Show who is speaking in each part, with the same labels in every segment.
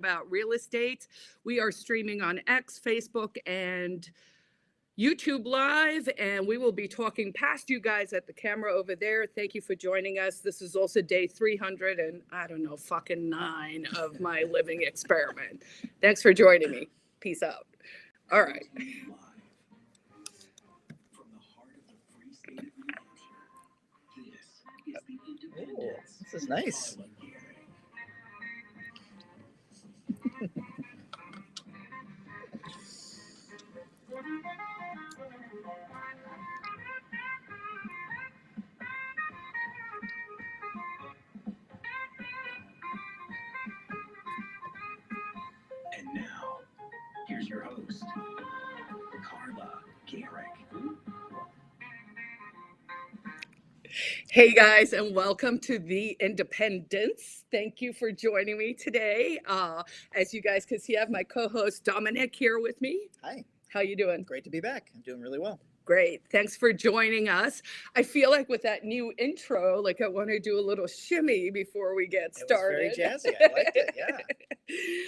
Speaker 1: about real estate. We are streaming on X, Facebook, and YouTube Live, and we will be talking past you guys at the camera over there. Thank you for joining us. This is also day 300 and I don't know, fucking 9 of my living experiment. Thanks for joining me. Peace out. All right.
Speaker 2: Oh, this is nice.
Speaker 3: And now, here's your host, Carla Gericke.
Speaker 1: Hey guys, and welcome to The Independence. Thank you for joining me today. As you guys can see, I have my co-host Dominic here with me.
Speaker 2: Hi.
Speaker 1: How you doing?
Speaker 2: Great to be back. I'm doing really well.
Speaker 1: Great. Thanks for joining us. I feel like with that new intro, like I want to do a little shimmy before we get started.
Speaker 2: It was very jazzy. I liked it. Yeah.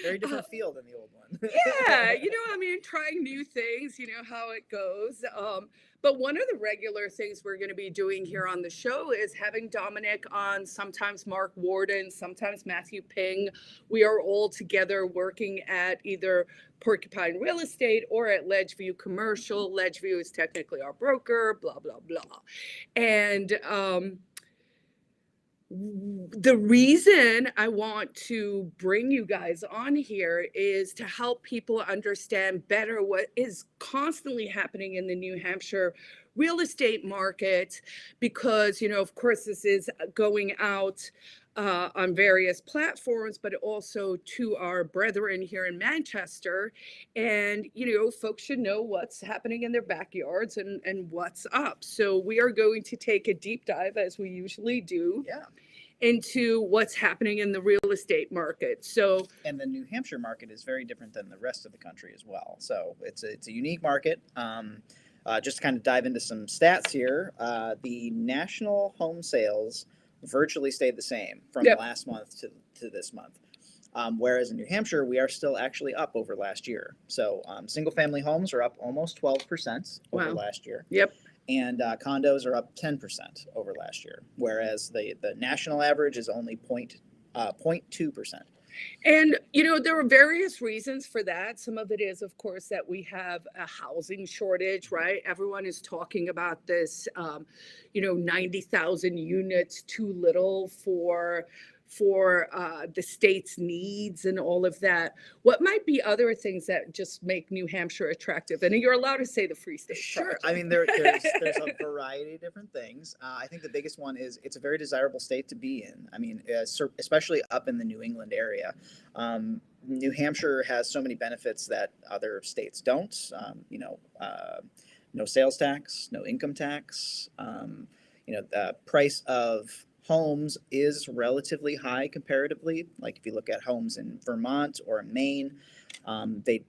Speaker 2: Very different feel than the old one.
Speaker 1: Yeah. Trying new things, how it goes. But one of the regular things we're going to be doing here on the show is having Dominic on, sometimes Mark Warden, sometimes Matthew Ping. We are all together working at either Porcupine Real Estate or at Ledgeview Commercial. Ledgeview is technically our broker, blah, blah, blah. And the reason I want to bring you guys on here is to help people understand better what is constantly happening in the New Hampshire real estate market, because, of course, this is going out on various platforms, but also to our brethren here in Manchester. And, folks should know what's happening in their backyards and what's up. So we are going to take a deep dive, as we usually do.
Speaker 2: Yeah.
Speaker 1: Into what's happening in the real estate market.
Speaker 2: And the New Hampshire market is very different than the rest of the country as well. So it's a unique market. Just to kind of dive into some stats here, the national home sales virtually stayed the same from last month to this month. Whereas in New Hampshire, we are still actually up over last year. So single family homes are up almost 12% over last year.
Speaker 1: Yep.
Speaker 2: And condos are up 10% over last year, whereas the national average is only 0.2%.
Speaker 1: And, there are various reasons for that. Some of it is, of course, that we have a housing shortage, right? Everyone is talking about this, 90,000 units too little for the state's needs and all of that. What might be other things that just make New Hampshire attractive? And you're allowed to say the Free State.
Speaker 2: Sure.
Speaker 1: Project.
Speaker 2: I mean, there's a variety of different things. I think the biggest one is it's a very desirable state to be in. I mean, especially up in the New England area. New Hampshire has so many benefits that other states don't. No sales tax, no income tax. The price of homes is relatively high comparatively. Like if you look at homes in Vermont or in Maine, they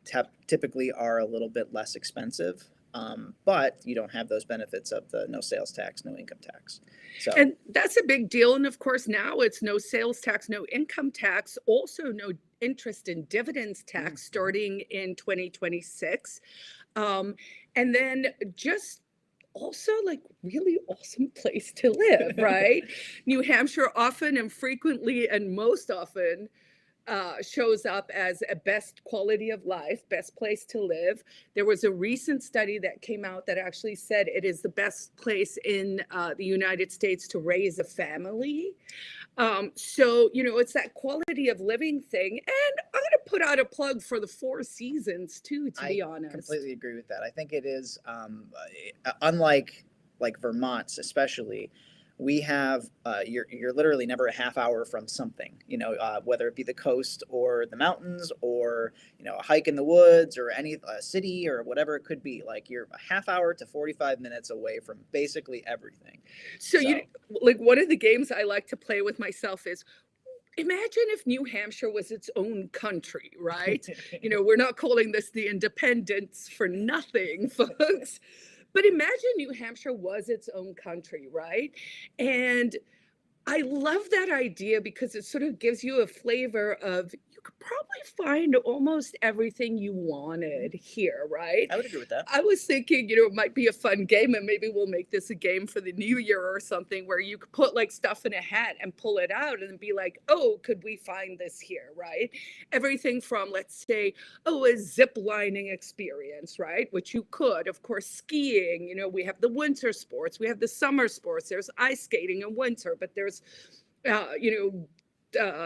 Speaker 2: typically are a little bit less expensive, but you don't have those benefits of the no sales tax, no income tax.
Speaker 1: And that's a big deal. And of course, now it's no sales tax, no income tax, also no interest and dividends tax starting in 2026. And then just also like really awesome place to live, right? New Hampshire often and frequently and most often shows up as a best quality of life, best place to live. There was a recent study that came out that actually said it is the best place in the United States to raise a family. So, it's that quality of living thing. And I'm going to put out a plug for the Four Seasons too, to be honest.
Speaker 2: I completely agree with that. I think it is, unlike Vermont, especially, we have, you're literally never a half hour from something, whether it be the coast or the mountains or, a hike in the woods or any city or whatever it could be. Like you're a half hour to 45 minutes away from basically everything.
Speaker 1: So one of the games I like to play with myself is, imagine if New Hampshire was its own country, right? We're not calling this the independence for nothing, folks. But imagine New Hampshire was its own country, right? And I love that idea because it sort of gives you a flavor of you could probably find almost everything you wanted here, right?
Speaker 2: I would agree with that.
Speaker 1: I was thinking, it might be a fun game, and maybe we'll make this a game for the new year or something where you could put like stuff in a hat and pull it out and be like, oh, could we find this here, right? Everything from, let's say, oh, a zip lining experience, right? Which you could, of course, skiing, we have the winter sports, we have the summer sports, there's ice skating in winter, but there's, uh, you know,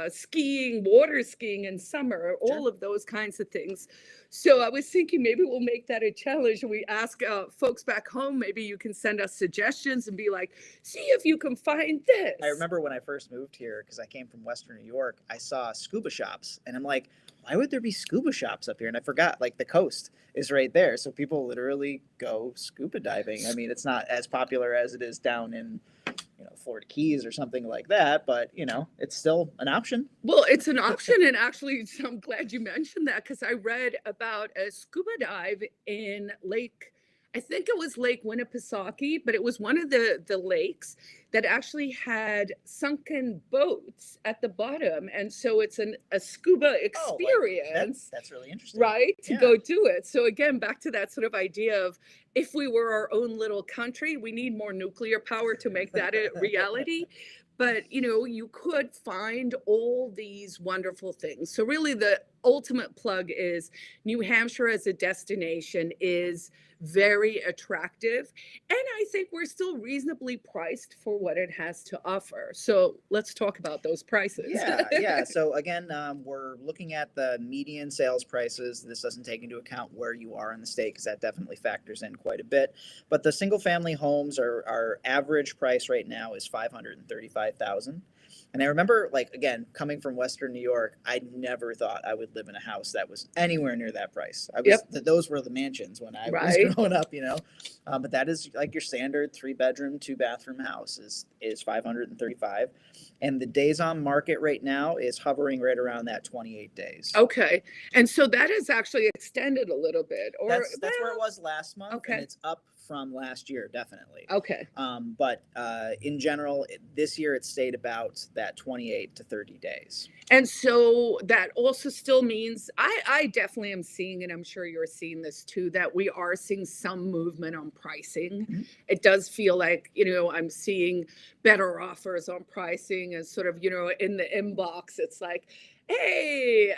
Speaker 1: skiing, water skiing in summer,
Speaker 2: Sure.
Speaker 1: all of those kinds of things. So I was thinking maybe we'll make that a challenge and we ask folks back home, maybe you can send us suggestions and be like, see if you can find this.
Speaker 2: I remember when I first moved here, because I came from Western New York, I saw scuba shops, and I'm like, why would there be scuba shops up here? And I forgot, like, the coast is right there, so people literally go scuba diving. I mean, it's not as popular as it is down in, Florida Keys or something like that, but it's still an option.
Speaker 1: Well, it's an option, and actually, so I'm glad you mentioned that because I read about a scuba dive in Lake. I think it was Lake Winnipesaukee, but it was one of the lakes that actually had sunken boats at the bottom, and so it's a scuba experience.
Speaker 2: That's really interesting.
Speaker 1: Right, to
Speaker 2: Yeah.
Speaker 1: go do it. So again, back to that sort of idea of if we were our own little country, we need more nuclear power to make that a reality. But you could find all these wonderful things. So really the ultimate plug is New Hampshire as a destination is very attractive. And I think we're still reasonably priced for what it has to offer. So let's talk about those prices.
Speaker 2: Yeah. So again, we're looking at the median sales prices. This doesn't take into account where you are in the state because that definitely factors in quite a bit. But the single family homes our average price right now is $535,000. And I remember, like, again, coming from Western New York, I never thought I would live in a house that was anywhere near that price. Those were the mansions when I was
Speaker 1: Right.
Speaker 2: growing up, But that is like your standard 3-bedroom, 2-bathroom house is 535, and the days on market right now is hovering right around that 28 days.
Speaker 1: Okay. And so that is actually extended a little bit, or
Speaker 2: That's where it was last month,
Speaker 1: Okay.
Speaker 2: and it's up from last year, definitely.
Speaker 1: Okay.
Speaker 2: But in general, this year it stayed about that 28 to 30 days.
Speaker 1: And so that also still means I definitely am seeing, and I'm sure you're seeing this too, that we are seeing some movement on pricing.
Speaker 2: Mhm.
Speaker 1: It does feel like, I'm seeing better offers on pricing and sort of, in the inbox, it's like, hey,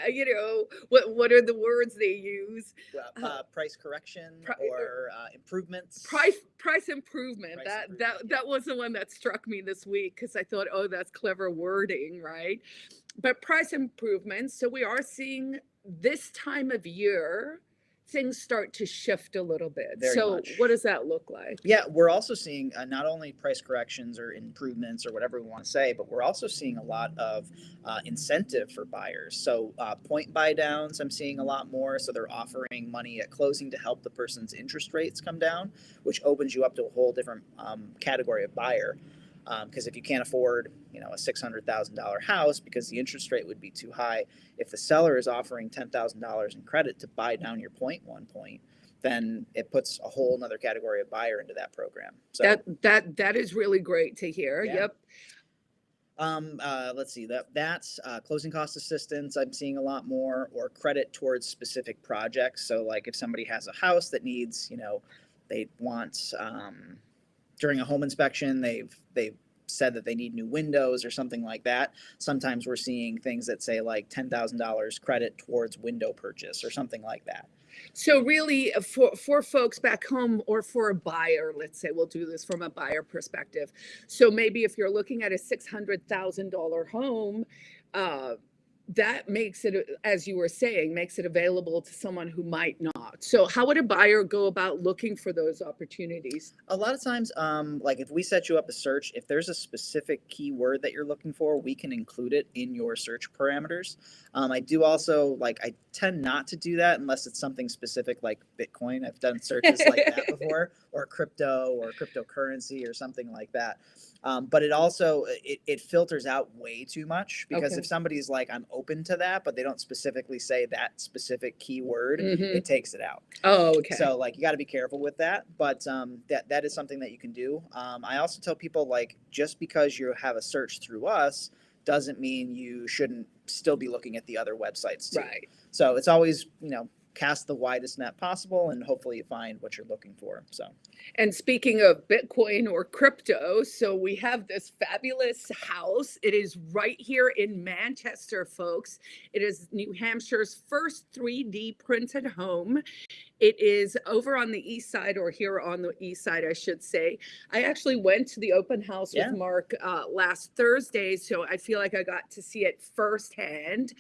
Speaker 1: what are the words they use?
Speaker 2: Price correction
Speaker 1: Pri-
Speaker 2: or improvements.
Speaker 1: Price improvement.
Speaker 2: Price
Speaker 1: That
Speaker 2: improvement,
Speaker 1: that was the one that struck me this week because I thought, oh, that's clever wording, right? But price improvements. So we are seeing this time of year things start to shift a little bit.
Speaker 2: Very
Speaker 1: So
Speaker 2: much.
Speaker 1: what does that look like?
Speaker 2: Yeah, we're also seeing not only price corrections or improvements or whatever we want to say, but we're also seeing a lot of incentive for buyers. So point buy downs, I'm seeing a lot more. So they're offering money at closing to help the person's interest rates come down, which opens you up to a whole different category of buyer. Because if you can't afford, a $600,000 house because the interest rate would be too high, if the seller is offering $10,000 in credit to buy down your point, then it puts a whole nother category of buyer into that program. So
Speaker 1: That is really great to hear.
Speaker 2: Yeah.
Speaker 1: Yep.
Speaker 2: let's see, that's closing cost assistance. I'm seeing a lot more, or credit towards specific projects. So like if somebody has a house that needs, they want during a home inspection, they've said that they need new windows or something like that. Sometimes we're seeing things that say like $10,000 credit towards window purchase or something like that.
Speaker 1: So really for folks back home or for a buyer, let's say we'll do this from a buyer perspective. So maybe if you're looking at a $600,000 home, that makes it, as you were saying, makes it available to someone who might not. So how would a buyer go about looking for those opportunities?
Speaker 2: A lot of times, like if we set you up a search, if there's a specific keyword that you're looking for, we can include it in your search parameters. I do also, I tend not to do that unless it's something specific like Bitcoin. I've done searches like that before, or crypto or cryptocurrency or something like that. But it also, it filters out way too much, because
Speaker 1: Okay.
Speaker 2: if somebody's like, I'm open to that, but they don't specifically say that specific keyword,
Speaker 1: Mhm.
Speaker 2: it takes it out.
Speaker 1: Oh, okay.
Speaker 2: So you got to be careful with that, but that is something that you can do. I also tell people, just because you have a search through us doesn't mean you shouldn't still be looking at the other websites too.
Speaker 1: Right.
Speaker 2: So it's always, cast the widest net possible, and hopefully you find what you're looking for. So.
Speaker 1: And speaking of Bitcoin or crypto, so we have this fabulous house. It is right here in Manchester, folks. It is New Hampshire's first 3D printed home. It is over on the east side, or here on the east side, I should say. I actually went to the open house with Mark last Thursday, so I feel like I got to see it firsthand.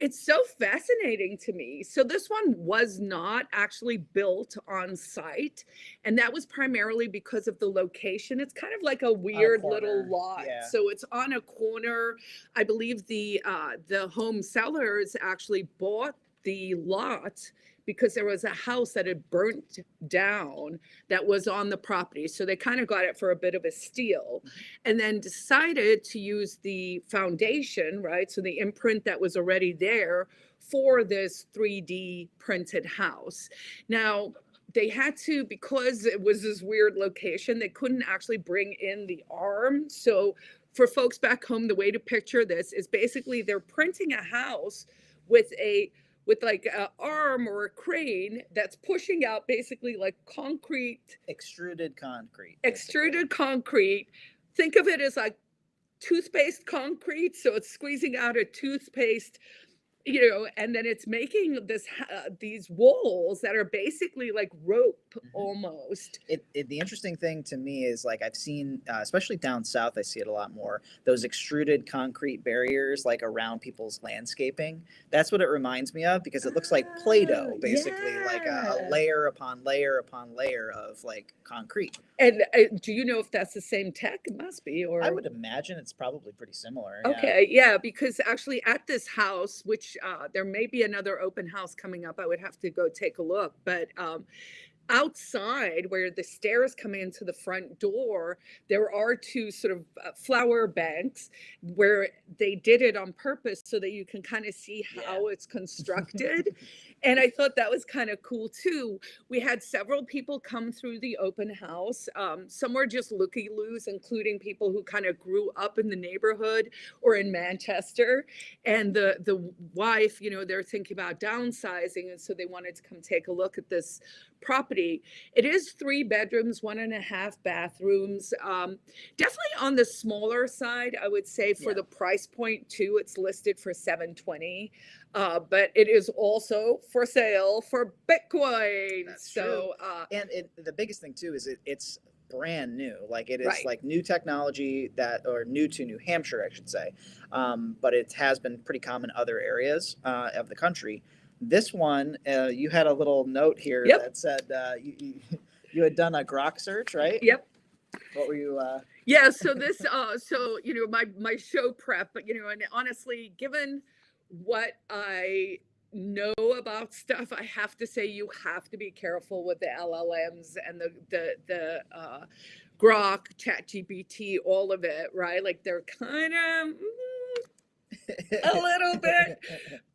Speaker 1: It's so fascinating to me. So this one was not actually built on site, and that was primarily because of the location. It's kind of like a weird little lot.
Speaker 2: Yeah.
Speaker 1: So it's on a corner. I believe the home sellers actually bought the lot because there was a house that had burnt down that was on the property. So they kind of got it for a bit of a steal, and then decided to use the foundation, right? So the imprint that was already there for this 3D printed house. Now, they had to, because it was this weird location, they couldn't actually bring in the arm. So for folks back home, the way to picture this is basically they're printing a house with like an arm or a crane that's pushing out basically like concrete.
Speaker 2: Extruded concrete.
Speaker 1: Extruded concrete. Think of it as like toothpaste concrete. So it's squeezing out a toothpaste, and then it's making these walls that are basically like rope almost.
Speaker 2: The interesting thing to me is, like, I've seen, especially down south, I see it a lot more, those extruded concrete barriers like around people's landscaping. That's what it reminds me of, because it looks like Play-Doh, basically, like a layer upon layer upon layer of like concrete.
Speaker 1: And do you know if that's the same tech? It must be, or
Speaker 2: I would imagine it's probably pretty similar.
Speaker 1: Okay, yeah, because actually at this house, which there may be another open house coming up, I would have to go take a look, but outside where the stairs come into the front door, there are two sort of flower banks where they did it on purpose so that you can kind of see how it's constructed. And I thought that was kind of cool too. We had several people come through the open house. Some were just looky-loos, including people who kind of grew up in the neighborhood or in Manchester. And the wife, they're thinking about downsizing, and so they wanted to come take a look at this property. It is 3 bedrooms, 1.5 bathrooms. Definitely on the smaller side, I would say, for the price point too. It's listed for $720. But it is also for sale for Bitcoin.
Speaker 2: That's
Speaker 1: so
Speaker 2: true. And the biggest thing too is it's brand new. Like, it is like new technology or new to New Hampshire, I should say. But it has been pretty common in other areas of the country. This one, you had a little note here that said you had done a Grok search, right?
Speaker 1: Yep.
Speaker 2: What were you?
Speaker 1: Yeah. So this, my show prep, and honestly, given what I know about stuff, I have to say you have to be careful with the LLMs and the Grok, ChatGPT, all of it, right? Like, they're kind of a little bit.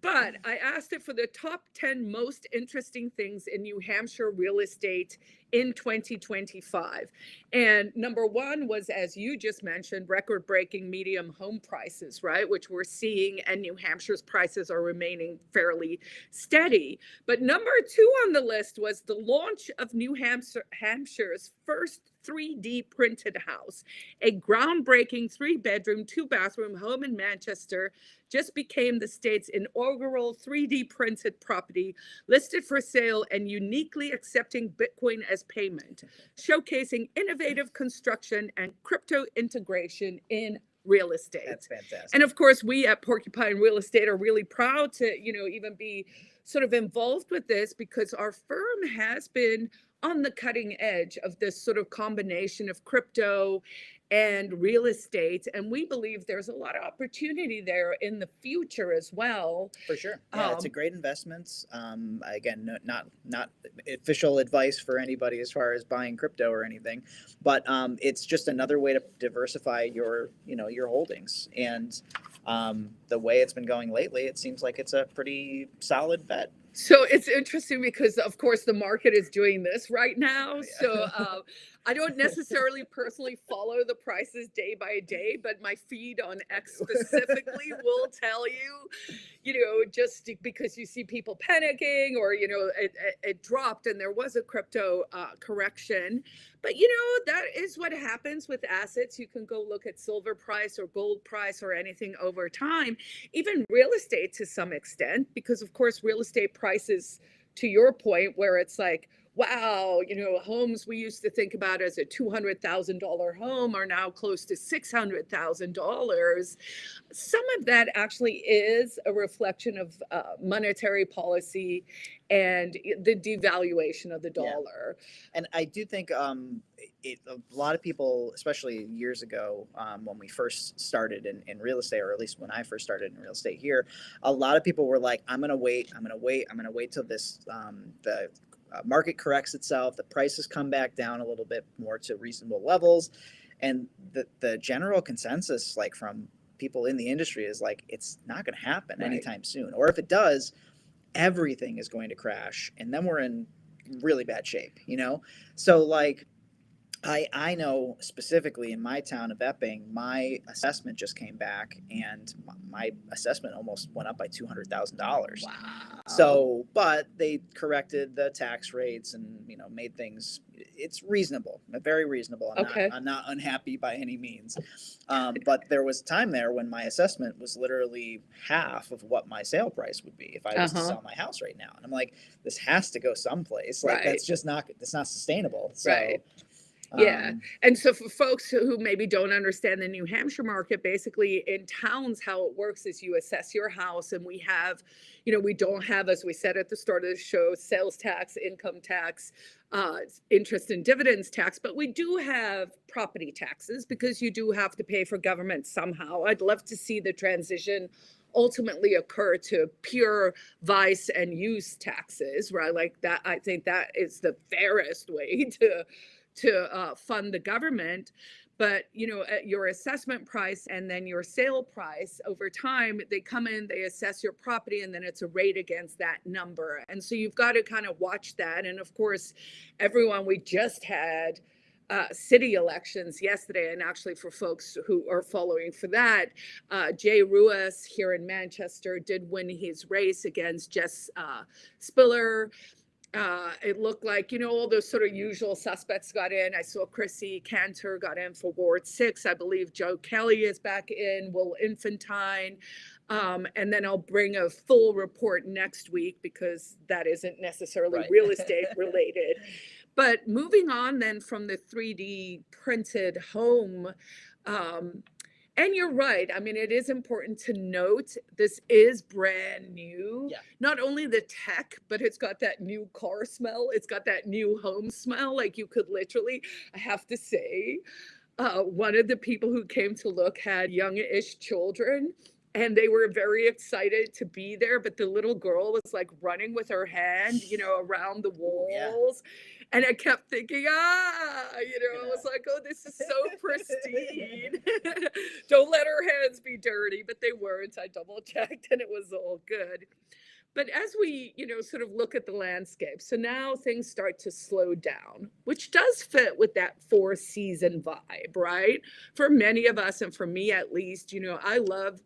Speaker 1: But I asked it for the top 10 most interesting things in New Hampshire real estate in 2025. And number 1 was, as you just mentioned, record-breaking medium home prices, right? Which we're seeing, and New Hampshire's prices are remaining fairly steady. But number 2 on the list was the launch of New Hampshire's first 3D printed house. A groundbreaking 3-bedroom, 2-bathroom home in Manchester just became the state's inaugural 3D printed property, listed for sale and uniquely accepting Bitcoin as payment, showcasing innovative construction and crypto integration in real estate.
Speaker 2: That's fantastic.
Speaker 1: And of course, we at Porcupine Real Estate are really proud to, even be sort of involved with this, because our firm has been on the cutting edge of this sort of combination of crypto and real estate. And we believe there's a lot of opportunity there in the future as well.
Speaker 2: For sure. Yeah, it's a great investment. Again, not official advice for anybody as far as buying crypto or anything, but it's just another way to diversify your holdings. And the way it's been going lately, it seems like it's a pretty solid bet.
Speaker 1: So it's interesting because, of course, the market is doing this right now.
Speaker 2: Yeah.
Speaker 1: So I don't necessarily personally follow the prices day by day, but my feed on X specifically will tell you, just because you see people panicking or, it dropped and there was a crypto correction. But, that is what happens with assets. You can go look at silver price or gold price or anything over time, even real estate to some extent, because, of course, real estate prices, to your point, where it's like, wow, homes we used to think about as a $200,000 home are now close to $600,000. Some of that actually is a reflection of monetary policy and the devaluation of the
Speaker 2: Yeah.
Speaker 1: dollar.
Speaker 2: And I do think a lot of people, especially years ago, when we first started in real estate, or at least when I first started in real estate here, a lot of people were like, I'm going to wait till this, the market corrects itself, the prices come back down a little bit more to reasonable levels. And the general consensus, like from people in the industry, is like, it's not going to happen
Speaker 1: Right.
Speaker 2: anytime soon. Or if it does, everything is going to crash. And then we're in really bad shape, So like, I know specifically in my town of Epping, my assessment just came back, and my assessment almost went up by $200,000.
Speaker 1: Wow.
Speaker 2: So, but they corrected the tax rates and made things. It's reasonable, very reasonable.
Speaker 1: Okay.
Speaker 2: I'm not unhappy by any means. But there was a time there when my assessment was literally half of what my sale price would be if I was to sell my house right now. And I'm like, this has to go someplace. Like
Speaker 1: Right.
Speaker 2: that's not sustainable. So.
Speaker 1: Right. Yeah. And so for folks who maybe don't understand the New Hampshire market, basically in towns, how it works is you assess your house, and we have, we don't have, as we said at the start of the show, sales tax, income tax, interest and dividends tax, but we do have property taxes because you do have to pay for government somehow. I'd love to see the transition ultimately occur to pure vice and use taxes, right? Like that, I think that is the fairest way to fund the government. But at your assessment price and then your sale price, over time they come in, they assess your property, and then it's a rate against that number. And so you've got to kind of watch that. And of course, we just had city elections yesterday, and actually for folks who are following for that, Jay Ruas here in Manchester did win his race against Jess Spiller. It looked like, all those sort of usual suspects got in. I saw Chrissy Cantor got in for Ward 6. I believe Joe Kelly is back in, Will Infantine. And then I'll bring a full report next week because that isn't necessarily real estate related. But moving on then from the 3D printed home, and you're right. I mean, it is important to note this is brand new.
Speaker 2: Yeah.
Speaker 1: Not only the tech, but it's got that new car smell. It's got that new home smell. Like you could literally, I have to say, one of the people who came to look had young-ish children, and they were very excited to be there. But the little girl was like running with her hand, around the walls. Yeah. And I kept thinking, I was like, oh, this is so pristine. Don't let her hands be dirty, but they weren't. I double checked and it was all good. But as we, sort of look at the landscape, so now things start to slow down, which does fit with that 4-season vibe, right? For many of us, and for me at least, I love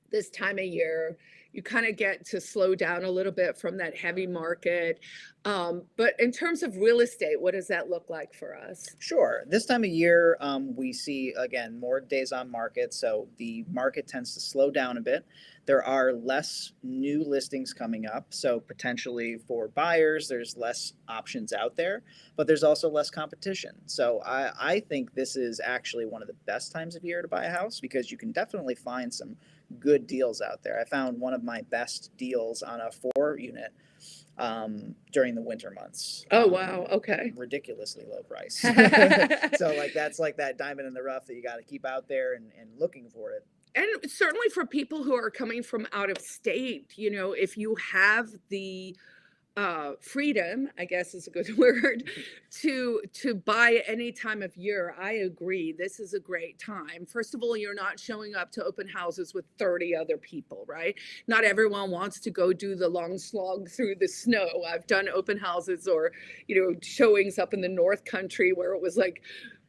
Speaker 1: this time of year. You kind of get to slow down a little bit from that heavy market. But in terms of real estate, what does that look like for us?
Speaker 2: Sure. This time of year, we see, again, more days on market. So the market tends to slow down a bit. There are less new listings coming up. So potentially for buyers, there's less options out there, but there's also less competition. So I think this is actually one of the best times of year to buy a house because you can definitely find some good deals out there. I found one of my best deals on a 4-unit during the winter months.
Speaker 1: Oh, wow. Okay.
Speaker 2: Ridiculously low price. So like that's like that diamond in the rough that you got to keep out there and looking for it.
Speaker 1: And certainly for people who are coming from out of state, if you have the freedom, I guess is a good word, to buy any time of year. I agree. This is a great time. First of all, you're not showing up to open houses with 30 other people, right? Not everyone wants to go do the long slog through the snow. I've done open houses or, showings up in the North Country where it was like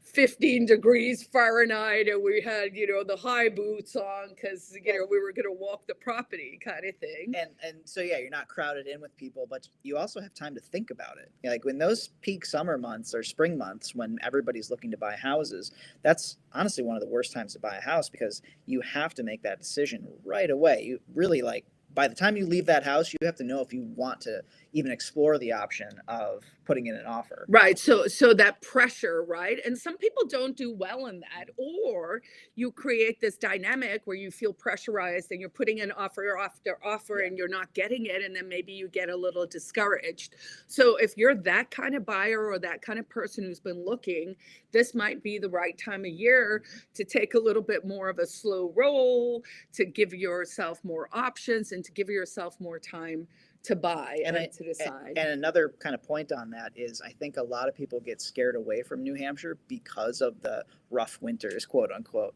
Speaker 1: 15 degrees Fahrenheit and we had, the high boots on because, we were going to walk the property kind of thing.
Speaker 2: And so yeah, you're not crowded in with people, but you also have time to think about it. Like when those peak summer months or spring months when everybody's looking to buy houses, that's honestly one of the worst times to buy a house because you have to make that decision right away. You really like by the time you leave that house, you have to know if you want to even explore the option of putting in an offer.
Speaker 1: Right. So that pressure, right? And some people don't do well in that. Or you create this dynamic where you feel pressurized and you're putting in offer after offer
Speaker 2: Yeah.
Speaker 1: and you're not getting it. And then maybe you get a little discouraged. So if you're that kind of buyer or that kind of person who's been looking, this might be the right time of year to take a little bit more of a slow roll, to give yourself more options and to give yourself more time to buy and to decide.
Speaker 2: And another kind of point on that is I think a lot of people get scared away from New Hampshire because of the rough winters, quote unquote.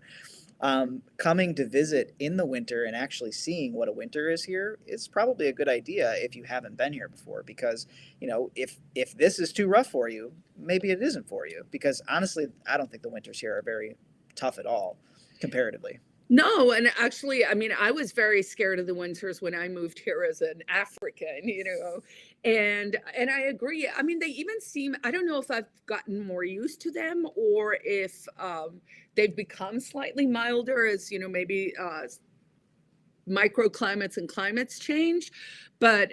Speaker 2: Coming to visit in the winter and actually seeing what a winter is here is probably a good idea if you haven't been here before because if this is too rough for you, maybe it isn't for you because honestly I don't think the winters here are very tough at all comparatively.
Speaker 1: No, and actually, I mean, I was very scared of the winters when I moved here as an African, and I agree. I mean, they even seem, I don't know if I've gotten more used to them or if they've become slightly milder as, maybe microclimates and climates change. But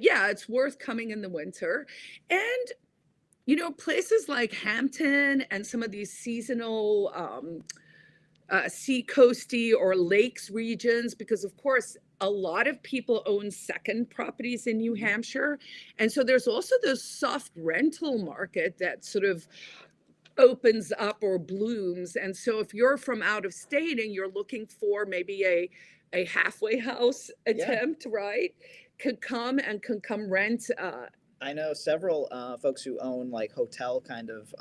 Speaker 1: yeah, it's worth coming in the winter. And places like Hampton and some of these seasonal sea coasty or lakes regions, because of course a lot of people own second properties in New Hampshire. And so there's also this soft rental market that sort of opens up or blooms. And so if you're from out of state and you're looking for maybe a halfway house attempt, right, can come rent.
Speaker 2: I know several folks who own like hotel kind of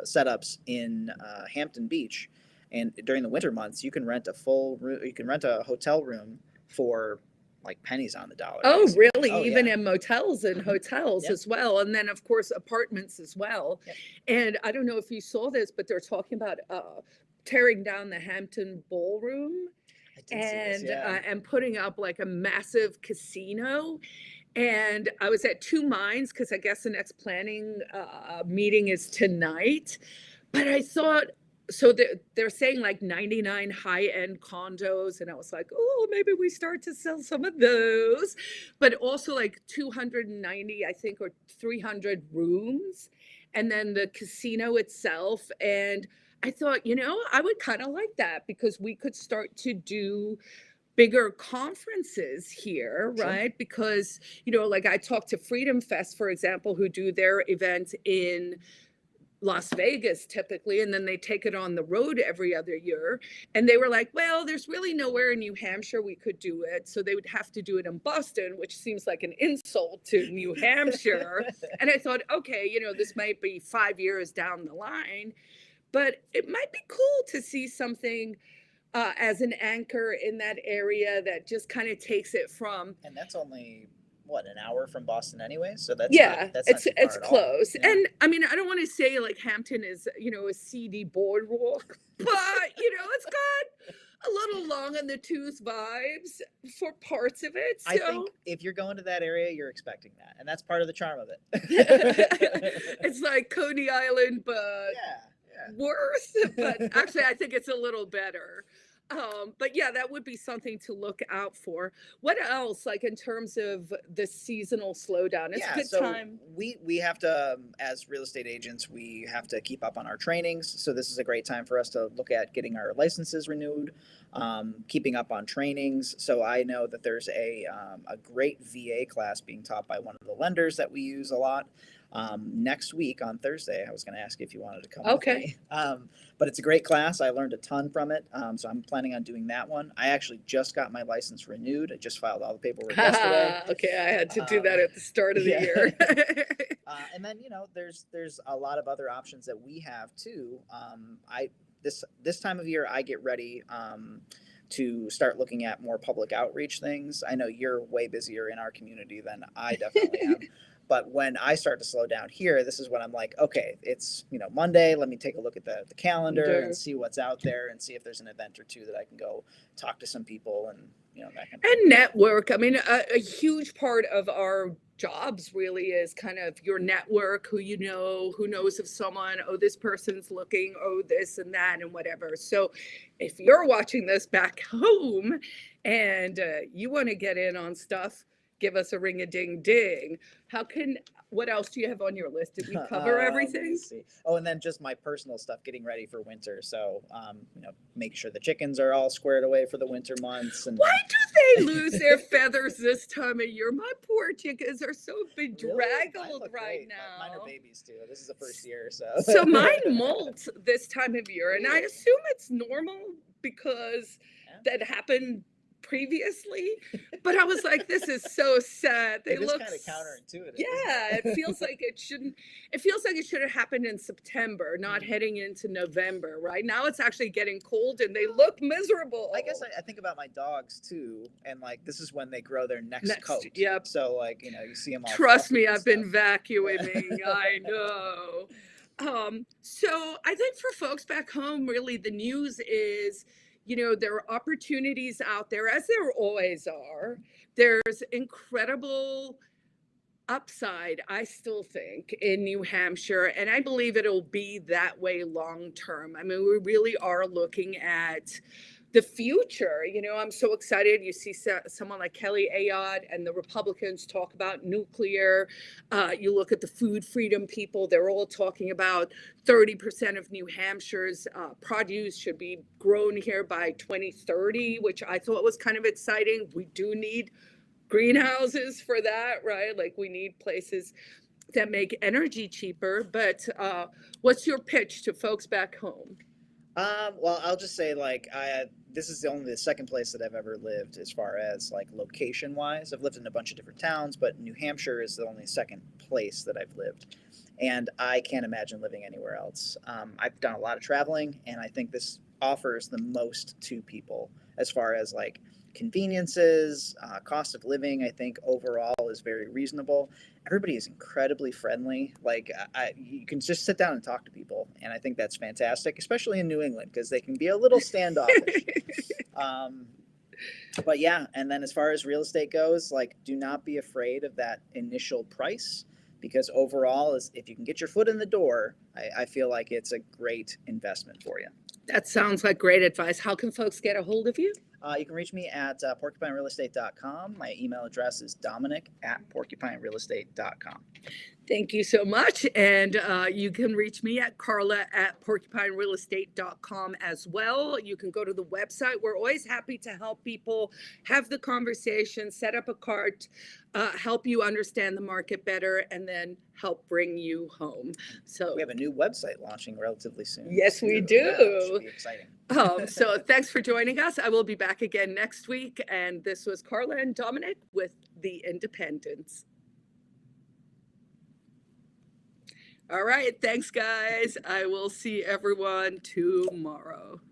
Speaker 2: setups in Hampton Beach, and during the winter months, you can rent a hotel room for like pennies on the dollar.
Speaker 1: Oh,
Speaker 2: basically.
Speaker 1: really?
Speaker 2: Oh,
Speaker 1: Even
Speaker 2: yeah.
Speaker 1: in motels and hotels as well. And then, of course, apartments as well.
Speaker 2: Yep.
Speaker 1: And I don't know if you saw this, but they're talking about tearing down the Hampton Ballroom
Speaker 2: I did see this, yeah.
Speaker 1: and putting up like a massive casino. And I was at two minds because I guess the next planning meeting is tonight. But I thought, so they're saying like 99 high-end condos. And I was like, oh, maybe we start to sell some of those. But also like 290, I think, or 300 rooms. And then the casino itself. And I thought, I would kind of like that because we could start to do bigger conferences here,
Speaker 2: Sure.
Speaker 1: right? Because, like I talked to Freedom Fest, for example, who do their event in Las Vegas typically, and then they take it on the road every other year. And they were like, well, there's really nowhere in New Hampshire we could do it. So they would have to do it in Boston, which seems like an insult to New Hampshire. And I thought, okay, this might be 5 years down the line, but it might be cool to see something as an anchor in that area that just kind of takes it from.
Speaker 2: And that's only what, an hour from Boston anyway, so that's
Speaker 1: it's
Speaker 2: not
Speaker 1: close.
Speaker 2: Yeah.
Speaker 1: And I mean, I don't want to say like Hampton is a seedy boardwalk, but it's got a little long on the tooth vibes for parts of it. So
Speaker 2: I think if you're going to that area, you're expecting that, and that's part of the charm of it.
Speaker 1: It's like Coney Island, but worse. But actually, I think it's a little better. But yeah, that would be something to look out for. What else, like in terms of the seasonal slowdown? It's a good time.
Speaker 2: We have to, as real estate agents, we have to keep up on our trainings. So this is a great time for us to look at getting our licenses renewed, keeping up on trainings. So I know that there's a great VA class being taught by one of the lenders that we use a lot. next week on Thursday. I was going to ask you if you wanted to come
Speaker 1: Okay.
Speaker 2: with me. But it's a great class. I learned a ton from it. So I'm planning on doing that one. I actually just got my license renewed. I just filed all the paperwork yesterday.
Speaker 1: Okay, I had to do that at the start of the
Speaker 2: yeah.
Speaker 1: year.
Speaker 2: And then there's a lot of other options that we have too. This time of year I get ready to start looking at more public outreach things. I know you're way busier in our community than I definitely am. But when I start to slow down here, this is when I'm like, okay, it's Monday. Let me take a look at the calendar and see what's out there and see if there's an event or two that I can go talk to some people and that kind of thing.
Speaker 1: And network. I mean, a huge part of our jobs really is kind of your network, who who knows of someone, oh, this person's looking, oh, this and that and whatever. So if you're watching this back home and you want to get in on stuff, give us a ring a ding ding. What else do you have on your list? Did we cover everything?
Speaker 2: Let's see. Oh, and then just my personal stuff, getting ready for winter. So, make sure the chickens are all squared away for the winter months. And
Speaker 1: why do they lose their feathers this time of year? My poor chickens are so bedraggled
Speaker 2: really?
Speaker 1: right
Speaker 2: Great.
Speaker 1: now.
Speaker 2: Mine are babies too. This is the first year, so.
Speaker 1: So mine molt this time of year, and I assume it's normal because that happened previously, but I was like, this is so sad. They look
Speaker 2: kind of counterintuitive.
Speaker 1: Yeah, it feels like it shouldn't. It feels like it should have happened in September, not heading into November. Right now, it's actually getting cold, and they look miserable.
Speaker 2: I guess I think about my dogs too, and like this is when they grow their next coat.
Speaker 1: Yep.
Speaker 2: So you see them all.
Speaker 1: Trust me, I've been vacuuming. I know. So I think for folks back home, really the news is, there are opportunities out there, as there always are. There's incredible upside, I still think, in New Hampshire, and I believe it'll be that way long term. I mean, we really are looking at the future. I'm so excited. You see someone like Kelly Ayotte and the Republicans talk about nuclear. You look at the food freedom people, they're all talking about 30% of New Hampshire's produce should be grown here by 2030, which I thought was kind of exciting. We do need greenhouses for that, right? Like we need places that make energy cheaper. But what's your pitch to folks back home?
Speaker 2: Well, I'll just say this is only the second place that I've ever lived as far as location wise. I've lived in a bunch of different towns, but New Hampshire is the only second place that I've lived. And I can't imagine living anywhere else. I've done a lot of traveling, and I think this offers the most to people as far as conveniences, cost of living. I think overall is very reasonable. Everybody is incredibly friendly. You can just sit down and talk to people, and I think that's fantastic, especially in New England because they can be a little standoffish. But yeah, and then as far as real estate goes, do not be afraid of that initial price, because overall, if you can get your foot in the door, I feel like it's a great investment for you.
Speaker 1: That sounds like great advice. How can folks get a hold of you?
Speaker 2: You can reach me at porcupinerealestate.com. My email address is dominic@porcupinerealestate.com.
Speaker 1: Thank you so much. And you can reach me at carla@porcupinerealestate.com as well. You can go to the website. We're always happy to help people have the conversation, set up a cart, help you understand the market better, and then help bring you home. So
Speaker 2: we have a new website launching relatively soon.
Speaker 1: Yes, we do.
Speaker 2: Yeah, it should be exciting.
Speaker 1: So thanks for joining us. I will be back again next week. And this was Carla and Dominic with The Independents. All right. Thanks, guys. I will see everyone tomorrow.